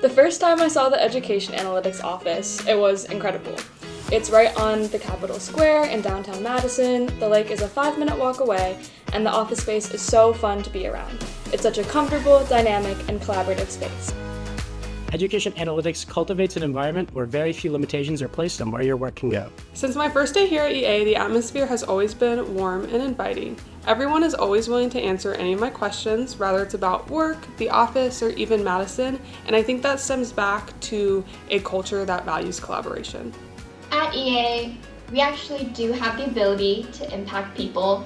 The first time I saw the Education Analytics office, it was incredible. It's right on the Capitol Square in downtown Madison, the lake is a 5-minute walk away, and the office space is so fun to be around. It's such a comfortable, dynamic, and collaborative space. Education Analytics cultivates an environment where very few limitations are placed on where your work can go. Since my first day here at EA, the atmosphere has always been warm and inviting. Everyone is always willing to answer any of my questions, whether it's about work, the office, or even Madison, and I think that stems back to a culture that values collaboration. At EA, we actually do have the ability to impact people,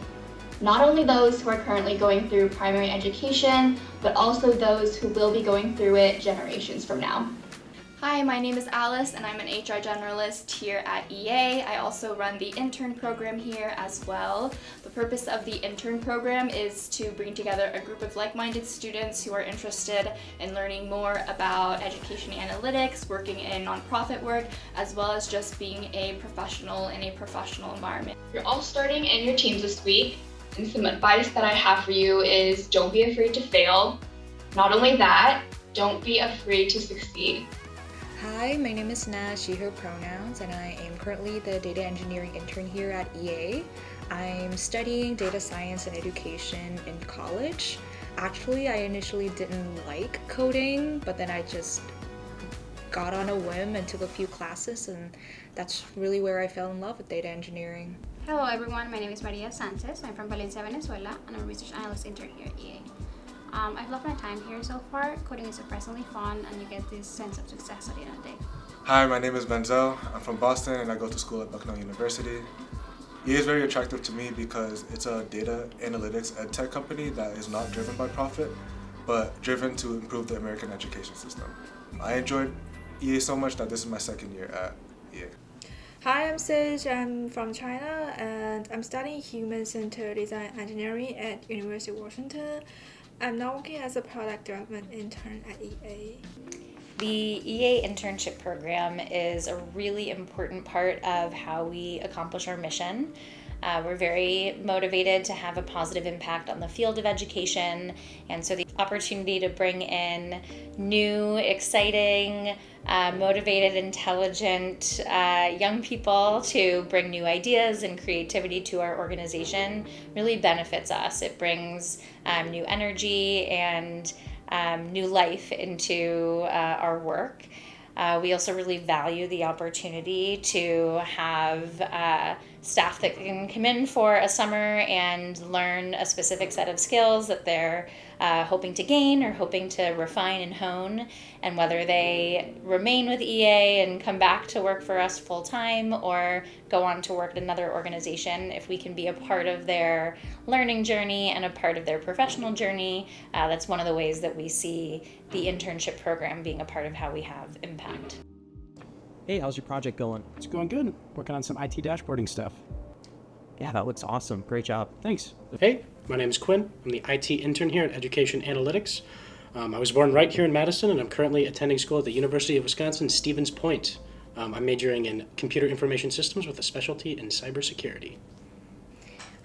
not only those who are currently going through primary education, but also those who will be going through it generations from now. Hi, my name is Alice and I'm an HR generalist here at EA. I also run the intern program here as well. The purpose of the intern program is to bring together a group of like-minded students who are interested in learning more about education analytics, working in nonprofit work, as well as just being a professional in a professional environment. You're all starting in your teams this week, and some advice that I have for you is don't be afraid to fail. Not only that, don't be afraid to succeed. Hi, my name is Na, she, her pronouns, and I am currently the data engineering intern here at EA. I'm studying data science and education in college. Actually, I initially didn't like coding, but then I just got on a whim and took a few classes, and that's really where I fell in love with data engineering. Hello everyone, my name is Maria Sanchez. I'm from Valencia, Venezuela, and I'm a research analyst intern here at EA. I've loved my time here so far. Coding is surprisingly fun and you get this sense of success at the end of the day. Hi, my name is Benzel. I'm from Boston and I go to school at Bucknell University. EA is very attractive to me because it's a data analytics ed tech company that is not driven by profit, but driven to improve the American education system. I enjoyed EA so much that this is my second year at EA. Hi, I'm Sage. I'm from China and I'm studying human-centered design engineering at University of Washington. I'm now working as a product development intern at EA. The EA Internship Program is a really important part of how we accomplish our mission. We're very motivated to have a positive impact on the field of education, and so the opportunity to bring in new, exciting, motivated, intelligent young people to bring new ideas and creativity to our organization really benefits us. It brings new energy and new life into our work. We also really value the opportunity to have staff that can come in for a summer and learn a specific set of skills that they're hoping to gain or hoping to refine and hone, and whether they remain with EA and come back to work for us full time or go on to work at another organization, if we can be a part of their learning journey and a part of their professional journey, that's one of the ways that we see the internship program being a part of how we have impact. Hey, how's your project going? It's going good. Working on some IT dashboarding stuff. Yeah, that looks awesome. Great job. Thanks. Hey, my name is Quinn. I'm the IT intern here at Education Analytics. I was born right here in Madison, and I'm currently attending school at the University of Wisconsin, Stevens Point. I'm majoring in computer information systems with a specialty in cybersecurity.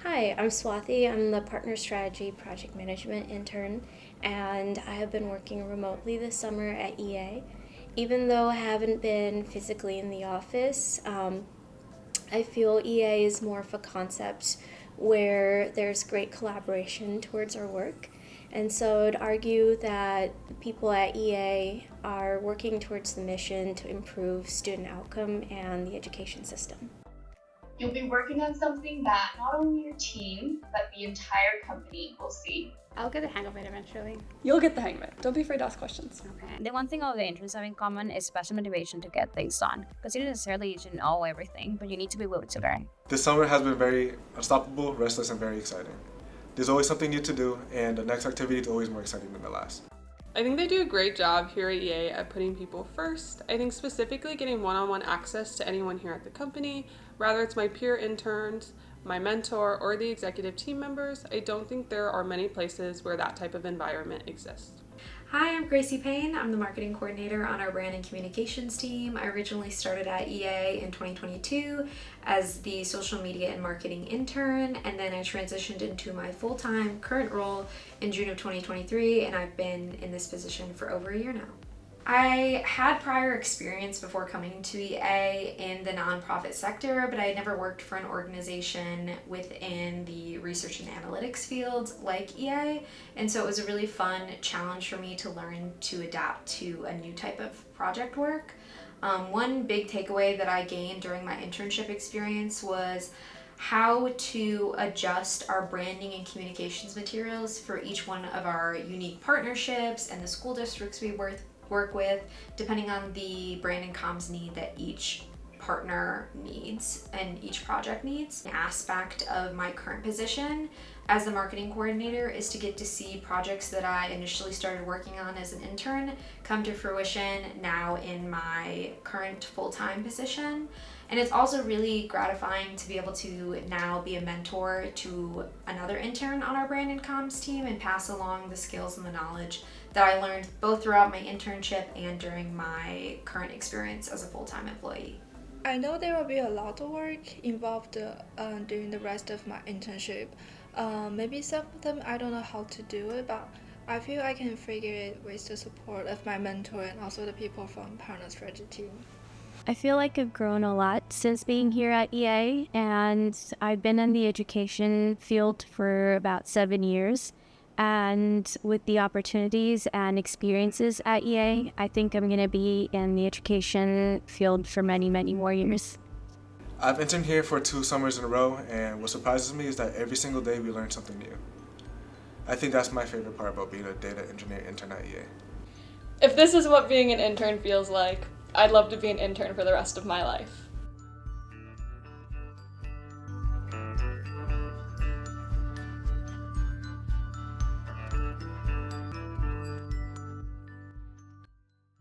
Hi, I'm Swathi. I'm the Partner Strategy Project Management intern, and I have been working remotely this summer at EA. Even though I haven't been physically in the office, I feel EA is more of a concept where there's great collaboration towards our work. And so I'd argue that people at EA are working towards the mission to improve student outcome and the education system. You'll be working on something that not only your team, but the entire company will see. I'll get the hang of it eventually. You'll get the hang of it. Don't be afraid to ask questions. Okay. The one thing all the interns have in common is special motivation to get things done. Because you don't necessarily need to know everything, but you need to be willing to learn. This summer has been very unstoppable, restless, and very exciting. There's always something new to do, and the next activity is always more exciting than the last. I think they do a great job here at EA at putting people first. I think specifically getting one-on-one access to anyone here at the company, whether it's my peer interns, my mentor, or the executive team members, I don't think there are many places where that type of environment exists. Hi, I'm Gracie Payne. I'm the marketing coordinator on our brand and communications team. I originally started at EA in 2022 as the social media and marketing intern, and then I transitioned into my full-time current role in June of 2023, and I've been in this position for over a year now. I had prior experience before coming to EA in the nonprofit sector, but I had never worked for an organization within the research and analytics field like EA, and so it was a really fun challenge for me to learn to adapt to a new type of project work. One big takeaway that I gained during my internship experience was how to adjust our branding and communications materials for each one of our unique partnerships and the school districts we work with, depending on the brand and comms need that each partner needs and each project needs. An aspect of my current position as the marketing coordinator is to get to see projects that I initially started working on as an intern come to fruition now in my current full-time position. And it's also really gratifying to be able to now be a mentor to another intern on our brand and comms team and pass along the skills and the knowledge that I learned both throughout my internship and during my current experience as a full-time employee. I know there will be a lot of work involved during the rest of my internship. Maybe some of them I don't know how to do it, but I feel I can figure it with the support of my mentor and also the people from Partner Strategy team. I feel like I've grown a lot since being here at EA, and I've been in the education field for about 7 years. And with the opportunities and experiences at EA, I think I'm going to be in the education field for many, many more years. I've interned here for 2 summers in a row, and what surprises me is that every single day we learn something new. I think that's my favorite part about being a data engineer intern at EA. If this is what being an intern feels like, I'd love to be an intern for the rest of my life.